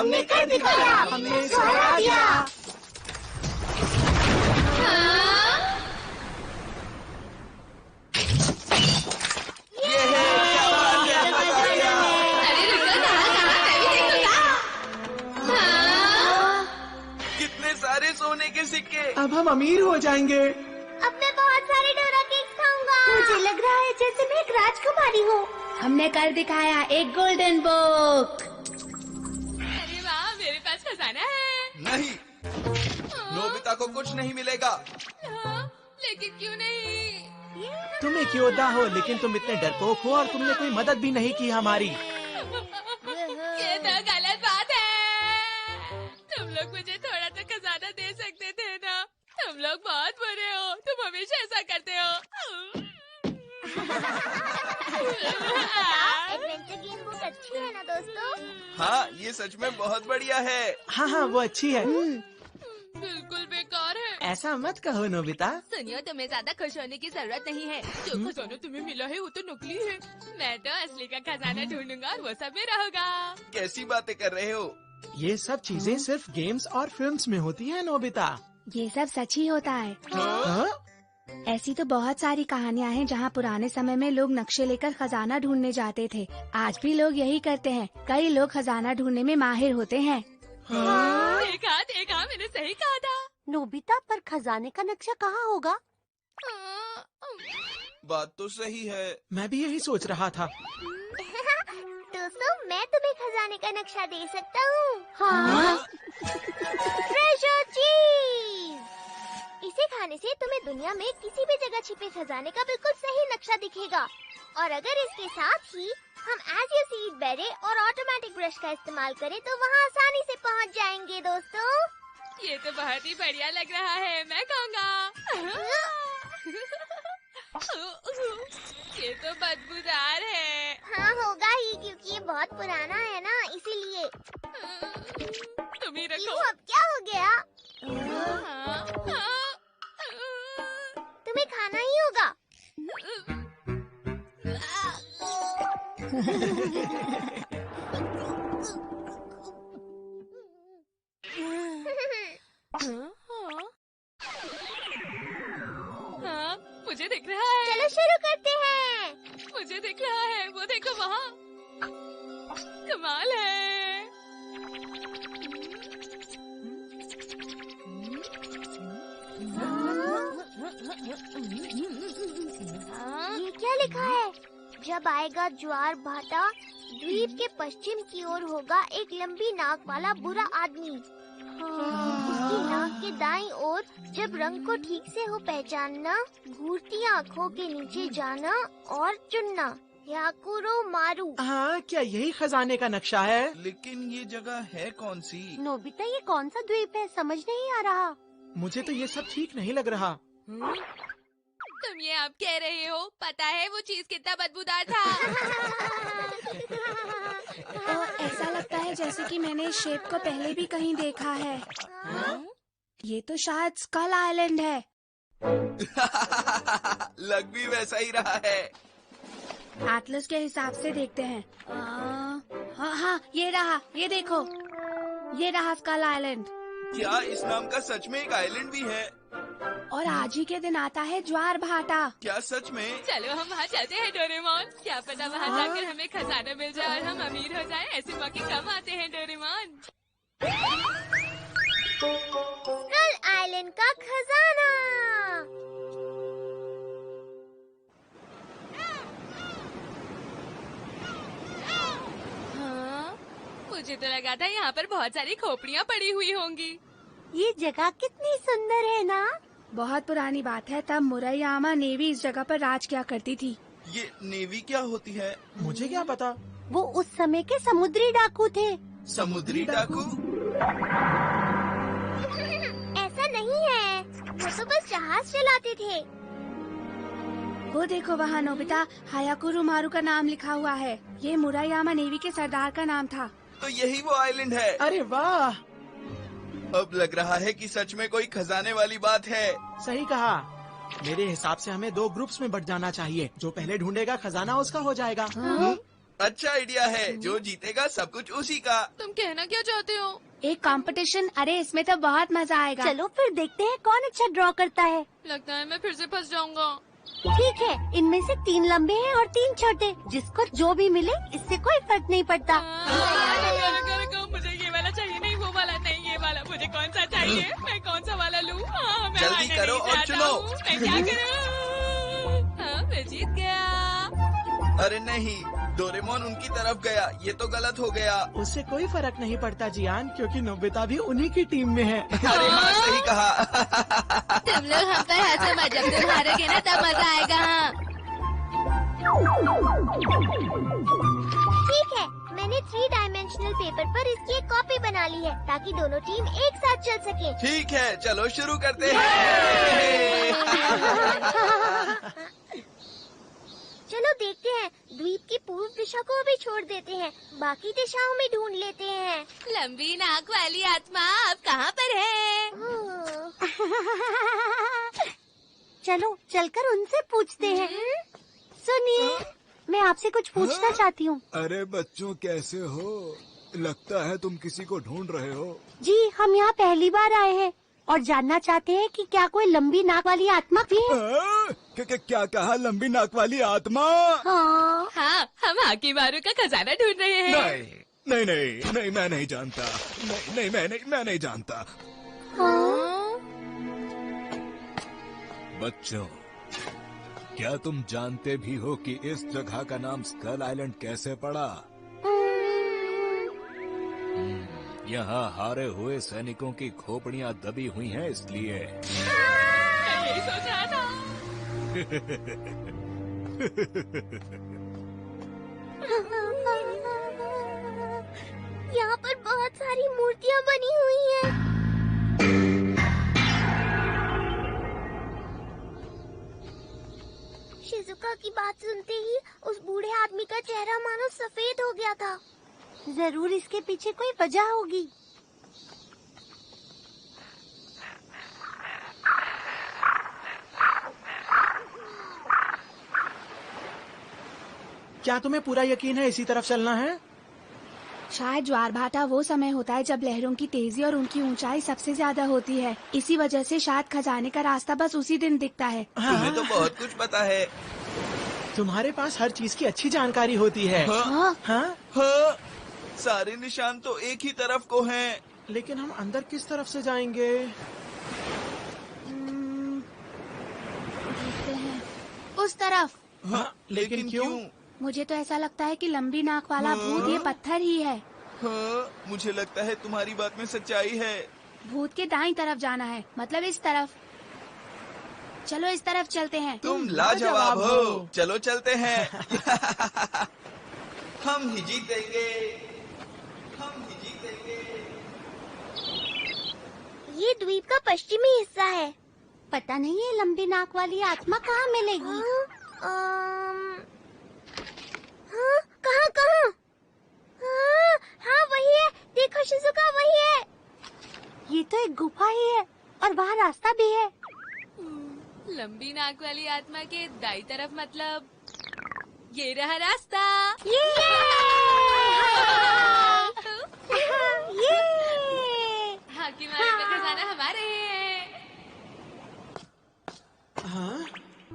हमने कर दिखाया, हमने इसे हरा दिया। अरे रुको, कहाँ मैं भी देखूंगा। कितने सारे सोने के सिक्के। अब हम अमीर हो जाएंगे। अब मैं बहुत सारे डोरा केक्स खाऊंगा। मुझे लग रहा है जैसे मैं एक राजकुमारी हूँ। हमने कर दिखाया एक गोल्डन बुक। अरे वाह, मेरे पास खजाना है। नहीं, नोबिता को कुछ नहीं मिलेगा। लेकिन क्यों नहीं? तुम एक योद्धा हो, लेकिन तुम इतने डरपोक हो और तुमने कोई मदद भी नहीं की हमारी। ये तो गलत बात है। तुम लोग मुझे थोड़ा तो खजाना दे सकते थे ना। तुम लोग बहुत बुरे हो, तुम हमेशा ऐसा करते हो। एडवेंचर गेम बुक अच्छी है ना दोस्तों? हाँ, ये सच में बहुत बढ़िया है। हाँ हाँ, वो अच्छी है। बिल्कुल बेकार है। ऐसा मत कहो नोबिता। सुनियो, तुम्हें ज्यादा खुश होने की जरूरत नहीं है। जो खजाना तुम्हें मिला है वो तो नकली है। मैं तो असली का खजाना ढूंढूंगा और वो सब मेरा होगा। कैसी बातें कर रहे हो? ये सब चीजें सिर्फ गेम्स और फिल्म्स में होती है नोबिता। ये सब सच ही होता है। हाँ? ऐसी तो बहुत सारी कहानियाँ हैं जहाँ पुराने समय में लोग नक्शे लेकर खजाना ढूंढने जाते थे। आज भी लोग यही करते हैं। कई लोग खजाना ढूंढने में माहिर होते हैं। देखा, मैंने सही कहा था। नोबिता, पर खजाने का नक्शा कहाँ होगा? बात तो सही है। मैं भी यही सोच रहा था। दोस्तों, मैं तुम्हें खजाने का नक्शा दे सकता हूँ। हाँ? ट्रेजर चीज। इसे खाने से तुम्हें दुनिया में किसी भी जगह छिपे खजाने का बिल्कुल सही नक्शा दिखेगा। और अगर इसके साथ ही हम एज यू सी इट बेरे और ऑटोमेटिक ब्रश का इस्तेमाल करें तो वहाँ आसानी से पहुँच जाएंगे दोस्तों। ये तो बहुत ही बढ़िया लग रहा है, मैं खाऊंगा। ये तो बदबूदार है। हाँ, होगा ही, क्योंकि ये बहुत पुराना है ना, इसीलिए। तुम ही रखो। क्यों, अब क्या हो गया? तुम्हें खाना ही होगा। हाँ, मुझे दिख रहा है। चलो शुरू करते हैं। मुझे दिख रहा है, वो देखो वहाँ। कमाल है। ये क्या लिखा है? जब आएगा ज्वार भाटा, द्वीप के पश्चिम की ओर होगा एक लंबी नाक वाला बुरा आदमी। उसकी नाक के दाईं ओर जब रंग को ठीक से हो पहचानना, घूरती आँखों के नीचे जाना और चुनना। याकुरो मारू। हाँ, क्या यही खजाने का नक्शा है? लेकिन ये जगह है कौन सी? नोबिता, ये कौन सा द्वीप है? समझ नहीं आ रहा। मुझे तो ये सब ठीक नहीं लग रहा। तुम ये अब कह रहे हो? पता है वो चीज कितना बदबूदार था। ऐसा लगता है जैसे कि मैंने इस शेप को पहले भी कहीं देखा है। ये तो शायद स्कल आइलैंड है। लग भी वैसा ही रहा है। एटलस के हिसाब से देखते हैं। हाँ हाँ, ये रहा, ये देखो, ये रहा स्कल आइलैंड। क्या इस नाम का सच में एक आइलैंड भी है? और आज ही के दिन आता है ज्वार भाटा। क्या सच में? चलो हम वहाँ चलते हैं डोरेमोन। क्या पता वहाँ जाकर हमें खजाना मिल जाए और हम अमीर हो जाएं। ऐसे मौके कम आते हैं डोरेमोन। स्कल आइलैंड का खजाना। हाँ, मुझे तो लगा था यहाँ पर बहुत सारी खोपड़ियाँ पड़ी हुई होंगी। ये जगह कितनी सुंदर है ना? बहुत पुरानी बात है, तब मुरैयामा नेवी इस जगह पर राज किया करती थी। ये नेवी क्या होती है? मुझे क्या पता। वो उस समय के समुद्री डाकू थे। समुद्री डाकू? ऐसा नहीं है, वो तो बस जहाज चलाते थे। वो देखो वहाँ नोबिता, हायाकुरो मारू का नाम लिखा हुआ है। ये मुरैयामा नेवी के सरदार का नाम था। तो यही वो आइलैंड है। अरे वाह, अब लग रहा है कि सच में कोई खजाने वाली बात है। सही कहा। मेरे हिसाब से हमें 2 ग्रुप्स में बट जाना चाहिए। जो पहले ढूंढेगा खजाना उसका हो जाएगा। अच्छा आइडिया है, जो जीतेगा सब कुछ उसी का। तुम कहना क्या चाहते हो? एक कंपटीशन, अरे इसमें तो बहुत मजा आएगा। चलो फिर देखते हैं कौन अच्छा ड्रॉ करता है। लगता है मैं फिर से फंस जाऊंगा। ठीक है, इनमें से 3 लंबे हैं और 3 छोटे। जिसको जो भी मिले इससे कोई फर्क नहीं पड़ता। मुझे ये वाला चाहिए, नहीं वो वाला नहीं, ये वाला। मुझे कौन सा चाहिए? मैं कौन सा वाला लूँ? मैं जल्दी हारना करो नहीं और चाहता चुनो। हूँ। मैं क्या करूँ? मैं जीत गया। अरे नहीं, डोरेमोन उनकी तरफ गया, ये तो गलत हो गया। उससे कोई फर्क नहीं पड़ता जियान, क्योंकि नोबिता भी उन्हीं की टीम में है। अरे हाँ, सही कहा। तुम लोग हम पर हंसो मत, जब तुम हारोगे ना तब मजा आएगा। ठीक है, मैंने 3 डायमेंशनल पेपर पर इसकी एक कॉपी बना ली है ताकि दोनों टीम एक साथ चल सके। ठीक है, चलो शुरू करते हैं। चलो देखते हैं, द्वीप की पूर्व दिशा को अभी छोड़ देते हैं, बाकी दिशाओं में ढूंढ लेते हैं। लंबी नाक वाली आत्मा अब कहाँ पर है? चलो चलकर उनसे पूछते हैं। सुनिए, मैं आपसे कुछ पूछना चाहती हूँ। अरे बच्चों, कैसे हो? लगता है तुम किसी को ढूंढ रहे हो। जी, हम यहाँ पहली बार आए हैं और जानना चाहते हैं कि क्या कोई लंबी नाक वाली आत्मा भी है। क्या कहा? लंबी नाक वाली आत्मा? हाँ। हाँ, हम हाकीमारू का खजाना ढूंढ रहे हैं। नहीं नहीं नहीं नहीं, मैं नहीं जानता। नहीं, मैं नहीं जानता। बच्चों, क्या तुम जानते भी हो कि इस जगह का नाम स्कल आइलैंड कैसे पड़ा? यहाँ हारे हुए सैनिकों की खोपड़ियाँ दबी हुई हैं, इसलिए। मैं यही सोच रहा था। यहाँ पर बहुत सारी मूर्तियाँ बनी हुई हैं। शिजुका की बात सुनते ही उस बूढ़े आदमी का चेहरा मानो सफेद हो गया था। जरूर इसके पीछे कोई वजह होगी। क्या तुम्हें पूरा यकीन है इसी तरफ चलना है? शायद ज्वार भाटा वो समय होता है जब लहरों की तेजी और उनकी ऊंचाई सबसे ज्यादा होती है। इसी वजह से शायद खजाने का रास्ता बस उसी दिन दिखता है। तुम्हें तो बहुत कुछ पता है। तुम्हारे पास हर चीज की अच्छी जानकारी होती है। हाँ? हाँ? हाँ, सारे निशान तो एक ही तरफ को हैं। लेकिन हम अंदर किस तरफ से जाएंगे? देखते हैं, उस तरफ। हाँ, लेकिन क्यों? मुझे तो ऐसा लगता है कि लंबी नाक वाला भूत ये पत्थर ही है। हाँ, मुझे लगता है तुम्हारी बात में सच्चाई है। भूत के दाईं तरफ जाना है, मतलब इस तरफ। चलो इस तरफ चलते हैं। तुम लाजवाब हो। चलो चलते हैं। हम ही जीतेंगे, हम ही जीतेंगे। ये द्वीप का पश्चिमी हिस्सा है। पता नहीं ये लंबी नाक वाली आत्मा कहाँ मिलेगी। हाँ, कहाँ कहाँ? हाँ, वही है। देखो शिजुका, वही है। ये तो एक गुफा ही है और वहाँ रास्ता भी है। लंबी नाक वाली आत्मा के दाई तरफ, मतलब ये रहा रास्ता। ये हाकीमारू का खजाना हमारे है। हाँ?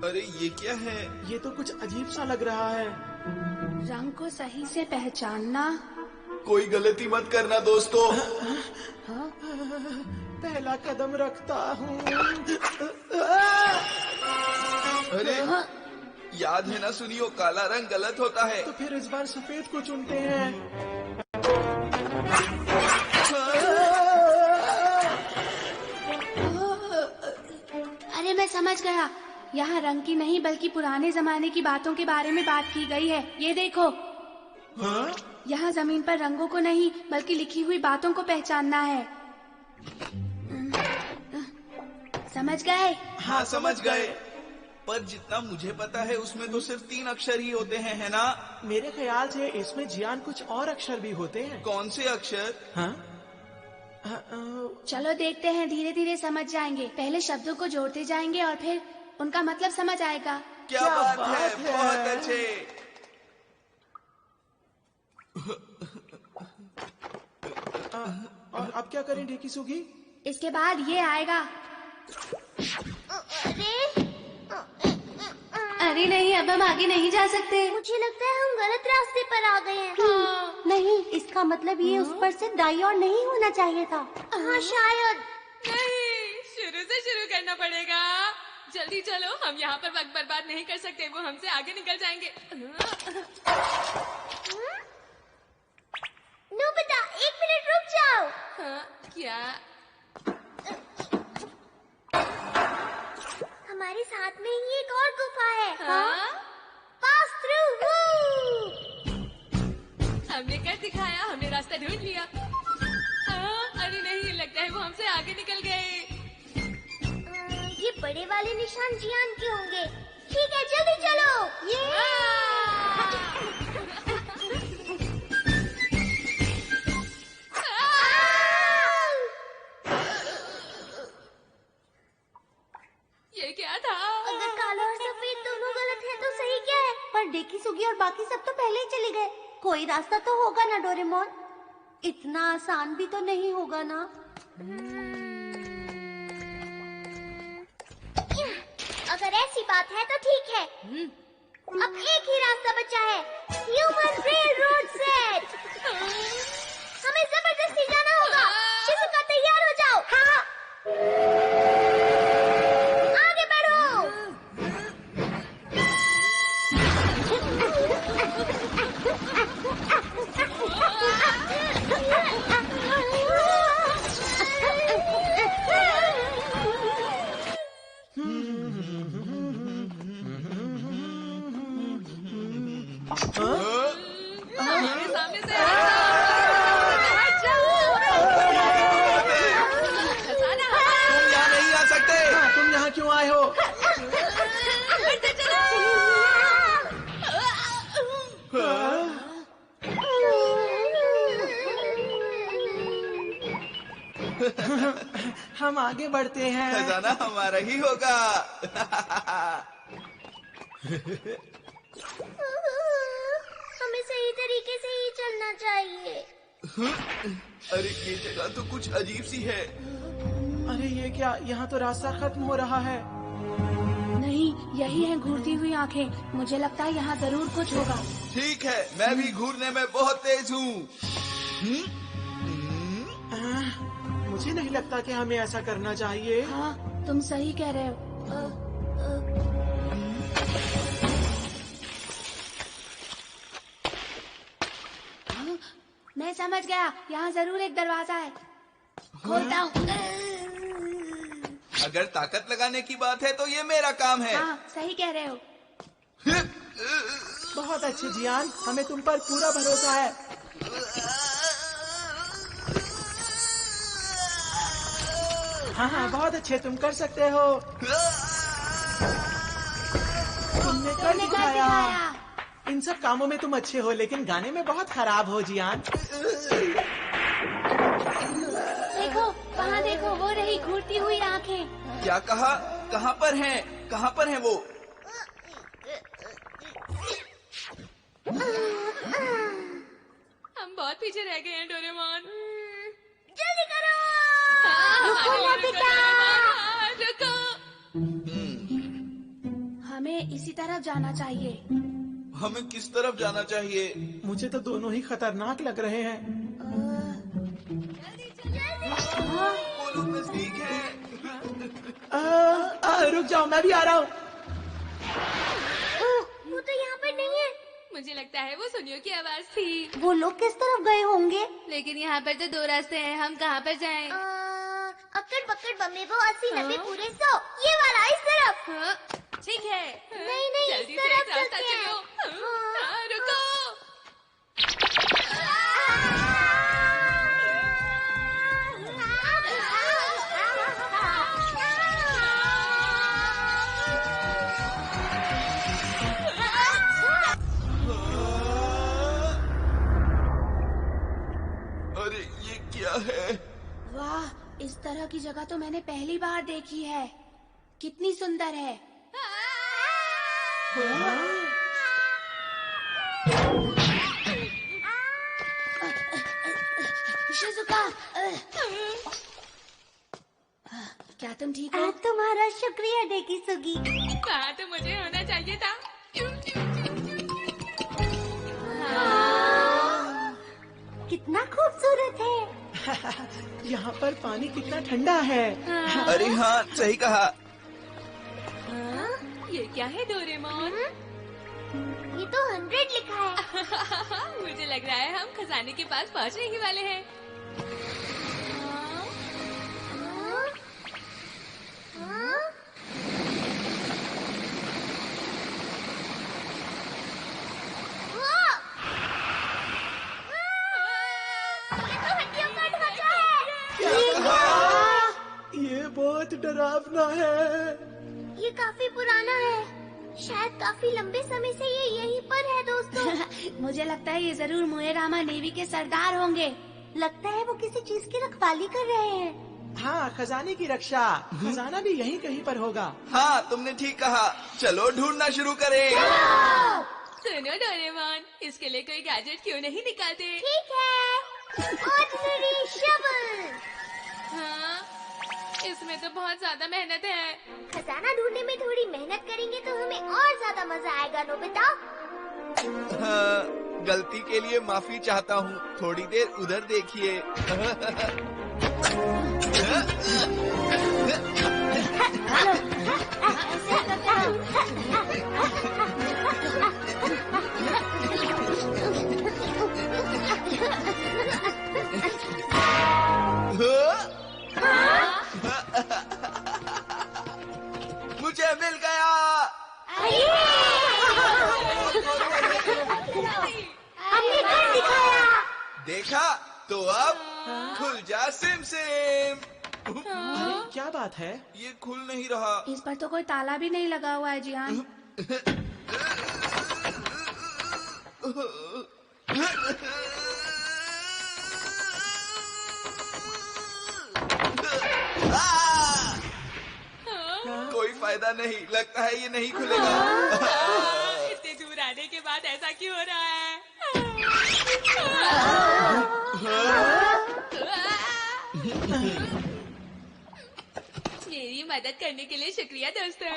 अरे ये क्या है? ये तो कुछ अजीब सा लग रहा है। रंग को सही से पहचानना। कोई गलती मत करना दोस्तों। पहला कदम रखता हूँ। अरे याद है ना सुनियो, काला रंग गलत होता है। तो फिर इस बार सफेद को चुनते हैं। अरे मैं समझ गया, यहाँ रंग की नहीं बल्कि पुराने जमाने की बातों के बारे में बात की गई है। ये देखो। हाँ? यहाँ जमीन पर रंगों को नहीं बल्कि लिखी हुई बातों को पहचानना है। समझ गए? हाँ, समझ गए। पर जितना मुझे पता है उसमें तो सिर्फ 3 अक्षर ही होते हैं, है ना? मेरे ख्याल से इसमें जियान कुछ और अक्षर भी होते हैं। कौन से अक्षर? हाँ? चलो देखते हैं, धीरे धीरे समझ जाएंगे। पहले शब्दों को जोड़ते जाएंगे और फिर उनका मतलब समझ आएगा। क्या बात है, बहुत अच्छे। और अब क्या करें ढेकी सुगी? इसके बाद ये आएगा। अरे अरे नहीं, अब हम आगे नहीं जा सकते। मुझे लगता है हम गलत रास्ते पर आ गए हैं। नहीं, इसका मतलब ये उस पर से दाईं ओर नहीं होना चाहिए था। हाँ शायद। नहीं, शुरू से शुरू करना पड़ेगा। जल्दी चलो, हम यहाँ पर वक्त बर्बाद नहीं कर सकते, वो हमसे आगे निकल जाएंगे। नोबिता, 1 मिनट रुक जाओ। हाँ, क्या? हमारे साथ में ही एक और गुफा है। हाँ? Pass through. हमने कर दिखाया, हमने रास्ता ढूंढ लिया। अरे नहीं, लगता है वो हमसे आगे निकल गए। ये बड़े वाले निशान जियान के होंगे। ठीक है, जल्दी चलो। ये क्या था? अगर काला और सफेद दोनों गलत है तो सही क्या है? पर डेकी सुगी और बाकी सब तो पहले ही चले गए। कोई रास्ता तो होगा ना डोरेमोन? इतना आसान भी तो नहीं होगा ना। अगर ऐसी बात है तो ठीक है। अब एक ही रास्ता बचा है, ह्यूमन रेल रोड सेट। हमें जबरदस्ती जाना होगा। शिजुका, तैयार हो जाओ। हाँ। आगे बढ़ो। हमारे सामने से तुम यहाँ नहीं आ सकते। तुम यहाँ क्यों आए हो? हम आगे बढ़ते हैं। खजाना हमारा ही होगा। हमें सही तरीके से ही चलना चाहिए। अरे ये जगह तो कुछ अजीब सी है। अरे ये क्या, यहाँ तो रास्ता खत्म हो रहा है। नहीं, यही है घूरती हुई आंखें। मुझे लगता है यहाँ जरूर कुछ होगा। ठीक है, मैं भी घूरने में बहुत तेज हूँ। मुझे नहीं लगता कि हमें ऐसा करना चाहिए। हाँ, तुम सही कह रहे हो। मैं समझ गया, यहाँ जरूर एक दरवाजा है। खोलता हूँ। अगर ताकत लगाने की बात है तो ये मेरा काम है। हाँ, सही कह रहे हो। बहुत अच्छे जियान, हमें तुम पर पूरा भरोसा है। हाँ हाँ, बहुत अच्छे, तुम कर सकते हो। तुमने कर दिखाया। इन सब कामों में तुम अच्छे हो, लेकिन गाने में बहुत खराब हो जियान। देखो, वहाँ देखो, वो रही घूरती हुई आंखें। क्या कहा? कहाँ पर हैं? कहाँ पर हैं वो? हम बहुत पीछे रह गए हैं डोरेमोन। जल्दी करो। रुको। हमें इसी तरफ जाना चाहिए। हमें किस तरफ जाना चाहिए? मुझे तो दोनों ही खतरनाक लग रहे हैं। वो लोग नजदीक हैं। रुक जाओ, मैं भी आ रहा हूँ। वो तो यहाँ पर नहीं है। मुझे लगता है वो सुनियो की आवाज थी। वो लोग किस तरफ गए होंगे? लेकिन यहाँ पर तो 2 रास्ते हैं, हम कहाँ पर जाएं? अक्कड़ बक्कड़ बम्बे वो 80 90 पूरे 100। ये वाला इस तरफ। हाँ, ठीक है। नहीं नहीं, जल्दी इस से तरफ रास्ता चलते हैं। चलो। हाँ, रुको। अरे ये क्या है? वाह, इस तरह की जगह तो मैंने पहली बार देखी है। कितनी सुंदर है। शिजुका, क्या तुम ठीक हो? तुम्हारा शुक्रिया डेकिसुगी। कहा तो मुझे होना चाहिए था। कितना खूबसूरत है। यहाँ पर पानी कितना ठंडा है। अरे हाँ, सही कहा। ये क्या है डोरेमोन? ये तो 100 लिखा है। मुझे लग रहा है हम खजाने के पास पहुँचने ही वाले हैं। ये बहुत डरावना है। ये काफी पुराना है। शायद काफी लंबे समय से ये यहीं पर है दोस्तों। मुझे लगता है ये जरूर मोएरामा नेवी के सरदार होंगे। लगता है वो किसी चीज की रखवाली कर रहे हैं। हाँ, खजाने की रक्षा। खजाना भी यहीं कहीं पर होगा। हाँ, तुमने ठीक कहा। चलो ढूंढना शुरू करें। सुनो डोरेमोन, इसके लिए कोई गैजेट क्यों नहीं निकालते? ठीक है। Ordinary shovel. हाँ, इसमें तो बहुत ज्यादा मेहनत है। खजाना ढूंढने में थोड़ी मेहनत करेंगे तो हमें और ज्यादा मजा आएगा नोबिता। हाँ, गलती के लिए माफी चाहता हूँ। थोड़ी देर उधर देखिए। मुझे मिल गया। हमने कर दिखाया। देखा तो अब खुल जा सिम सिम। अरे क्या बात है? ये खुल नहीं रहा। इस पर तो कोई ताला भी नहीं लगा हुआ है जियान। कोई फायदा नहीं, लगता है ये नहीं खुलेगा। इतने दूर आने के बाद ऐसा क्यों हो रहा है? मेरी मदद करने के लिए शुक्रिया दोस्तों।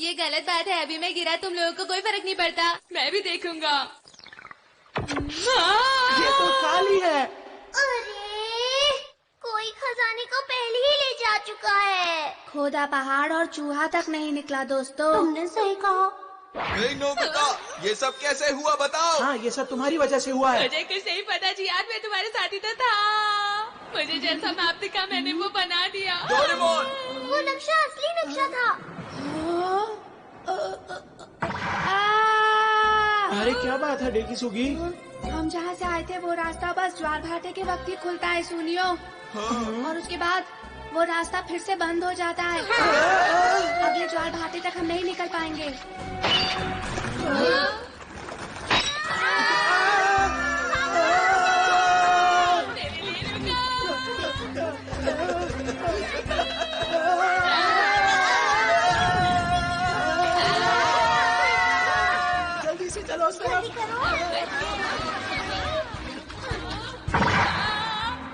ये गलत बात है। अभी मैं गिरा, तुम लोगों को कोई फर्क नहीं पड़ता। मैं भी देखूंगा। ये तो खाली है। अरे कोई खजाने को पहले ही ले जा चुका है। खोदा पहाड़ और चूहा तक नहीं निकला दोस्तों। तुमने सही कहा। नहीं नोबिता, ये सब कैसे हुआ बताओ। हाँ, ये सब तुम्हारी वजह से हुआ है। मुझे कुछ नहीं पता जी, आज मैं तुम्हारे साथ ही तो था। मुझे जैसा मैप दिखा मैंने वो बना दिया। डोरेमोन, वो नक्शा असली नक्शा था। अरे क्या बात है डेकिसुगी? हम जहाँ से आए थे वो रास्ता बस ज्वार भाटे के वक्त ही खुलता है सुनियो। और उसके बाद वो रास्ता फिर से बंद हो जाता है। अगले ज्वार भाटे तक हम नहीं निकल पाएंगे। मेरे लिए रुको। जल्दी से चलो उस तरफ।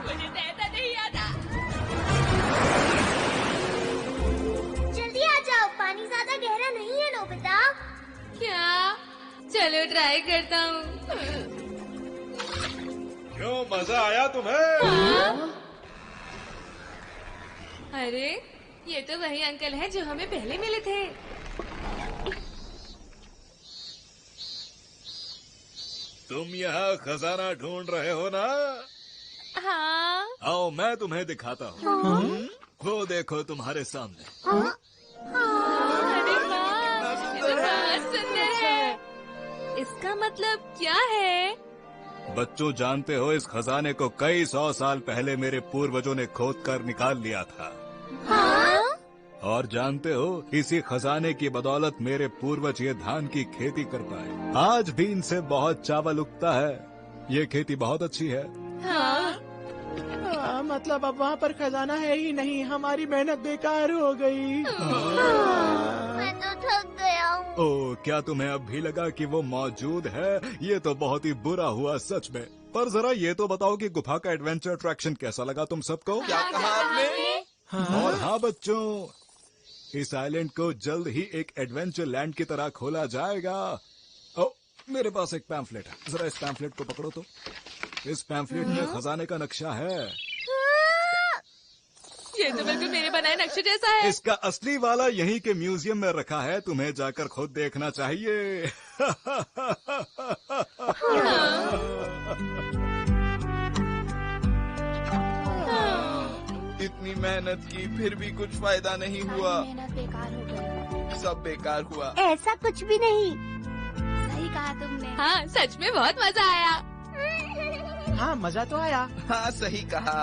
मुझे तैरना नहीं आता। जल्दी आ जाओ, पानी ज्यादा गहरा नहीं है नोबिता। क्या? चलो ट्राई करता हूँ। क्यों, मजा आया तुम्हें? अरे ये तो वही अंकल है जो हमें पहले मिले थे। तुम यहाँ खजाना ढूंढ रहे हो ना? हाँ। आओ मैं तुम्हें दिखाता हूँ। वो देखो तुम्हारे सामने। अरे वाह, ये तो बहुत सुंदर है। इसका मतलब क्या है? बच्चों, जानते हो इस खजाने को कई 100 साल पहले मेरे पूर्वजों ने खोद कर निकाल लिया था। और जानते हो, इसी खजाने की बदौलत मेरे पूर्वज ये धान की खेती कर पाए। आज भी इनसे बहुत चावल उगता है। ये खेती बहुत अच्छी है। मतलब अब वहाँ पर खजाना है ही नहीं। हमारी मेहनत बेकार हो गई। मैं तो थक गया हूँ। ओह, क्या तुम्हें अब भी लगा कि वो मौजूद है? ये तो बहुत ही बुरा हुआ सच में। पर जरा ये तो बताओ कि गुफा का एडवेंचर अट्रैक्शन कैसा लगा तुम सबको? क्या कहा आपने? और हाँ बच्चों, इस आइलैंड को जल्द ही एक एडवेंचर लैंड की तरह खोला जाएगा। ओ, मेरे पास एक पैम्फलेट है, जरा इस पैम्फलेट को पकड़ो तो। इस पैम्फलेट में खजाने का नक्शा है। ये तो बिल्कुल मेरे बनाए नक्शे जैसा है। इसका असली वाला यहीं के म्यूजियम में रखा है, तुम्हें जाकर खुद देखना चाहिए। इतनी मेहनत की फिर भी कुछ फायदा नहीं हुआ। मेहनत बेकार हो गई। सब बेकार हुआ। ऐसा कुछ भी नहीं। सही कहा तुमने। हाँ, सच में बहुत मजा आया। हाँ, मजा तो आया। हाँ, सही कहा।